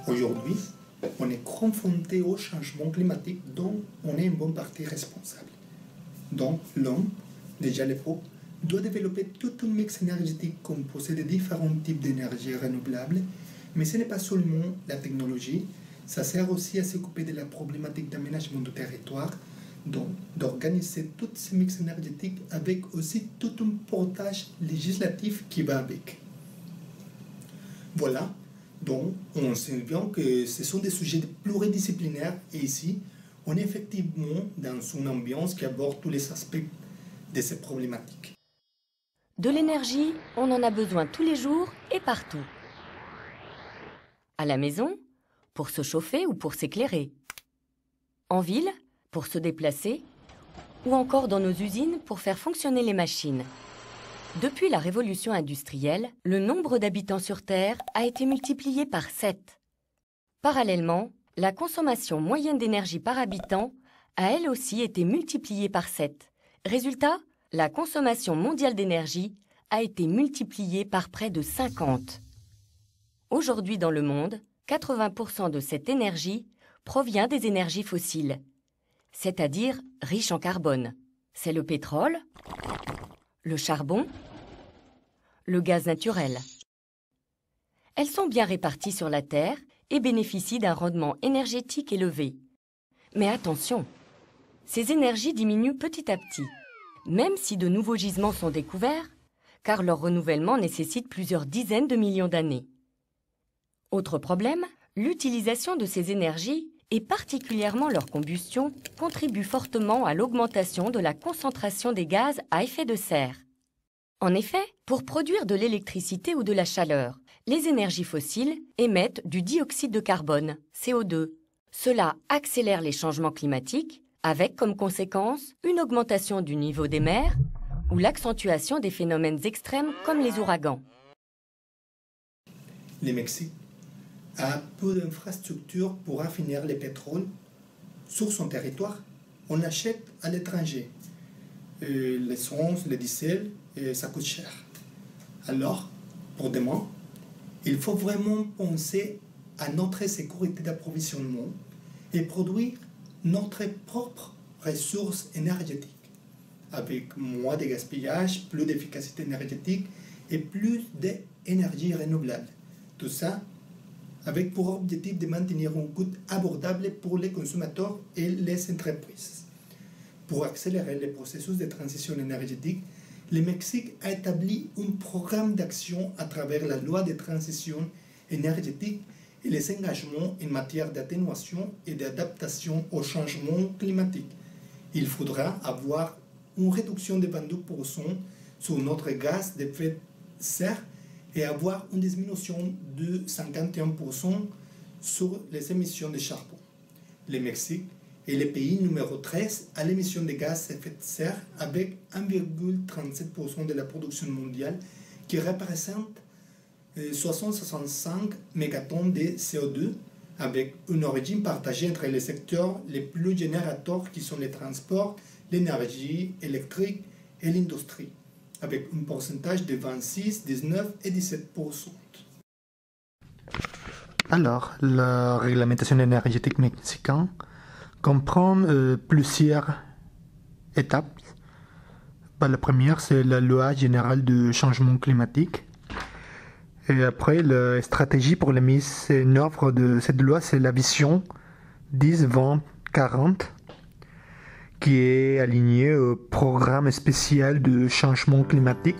Aujourd'hui, on est confronté au changement climatique dont on est une bonne partie responsable. Donc l'homme, déjà à l'époque, doit développer tout un mix énergétique composé de différents types d'énergie renouvelables, mais ce n'est pas seulement la technologie, ça sert aussi à s'occuper de la problématique d'aménagement du territoire, donc d'organiser tous ces mix énergétiques avec aussi tout un portage législatif qui va avec. Voilà, donc on sait bien que ce sont des sujets pluridisciplinaires et ici, on est effectivement dans une ambiance qui aborde tous les aspects de ces problématiques. De l'énergie, on en a besoin tous les jours et partout. À la maison, pour se chauffer ou pour s'éclairer. En ville, pour se déplacer. Ou encore dans nos usines pour faire fonctionner les machines. Depuis la révolution industrielle, le nombre d'habitants sur Terre a été multiplié par 7. Parallèlement, la consommation moyenne d'énergie par habitant a elle aussi été multipliée par 7. Résultat, la consommation mondiale d'énergie a été multipliée par près de 50. Aujourd'hui dans le monde, 80% de cette énergie provient des énergies fossiles, c'est-à-dire riches en carbone. C'est le pétrole, le charbon, le gaz naturel. Elles sont bien réparties sur la Terre et bénéficient d'un rendement énergétique élevé. Mais attention, ces énergies diminuent petit à petit, même si de nouveaux gisements sont découverts, car leur renouvellement nécessite plusieurs dizaines de millions d'années. Autre problème, l'utilisation de ces énergies, et particulièrement leur combustion, contribue fortement à l'augmentation de la concentration des gaz à effet de serre. En effet, pour produire de l'électricité ou de la chaleur, les énergies fossiles émettent du dioxyde de carbone, CO2. Cela accélère les changements climatiques, avec comme conséquence une augmentation du niveau des mers ou l'accentuation des phénomènes extrêmes comme les ouragans. Le Mexique a peu d'infrastructures pour raffiner le pétrole sur son territoire. On achète à l'étranger. L'essence, le diesel, ça coûte cher. Alors, pour demain, il faut vraiment penser à notre sécurité d'approvisionnement et produire notre propre ressources énergétiques, avec moins de gaspillage, plus d'efficacité énergétique et plus d'énergie renouvelable. Tout ça avec pour objectif de maintenir un coût abordable pour les consommateurs et les entreprises. Pour accélérer le processus de transition énergétique, le Mexique a établi un programme d'action à travers la loi de transition énergétique et les engagements en matière d'atténuation et d'adaptation au changement climatique. Il faudra avoir une réduction de 22% sur notre gaz d'effet de serre et avoir une diminution de 51% sur les émissions de charbon. Le Mexique est le pays numéro 13 à l'émission de gaz à effet de serre avec 1,37% de la production mondiale qui représente 665 mégatonnes de CO2 avec une origine partagée entre les secteurs les plus générateurs qui sont les transports, l'énergie électrique et l'industrie, avec un pourcentage de 26, 19 et 17%. Alors, la réglementation énergétique mexicaine comprend plusieurs étapes. La première, c'est la loi générale du changement climatique. Et après, la stratégie pour la mise en œuvre de cette loi, c'est la vision 10-20-40, qui est alignée au programme spécial de changement climatique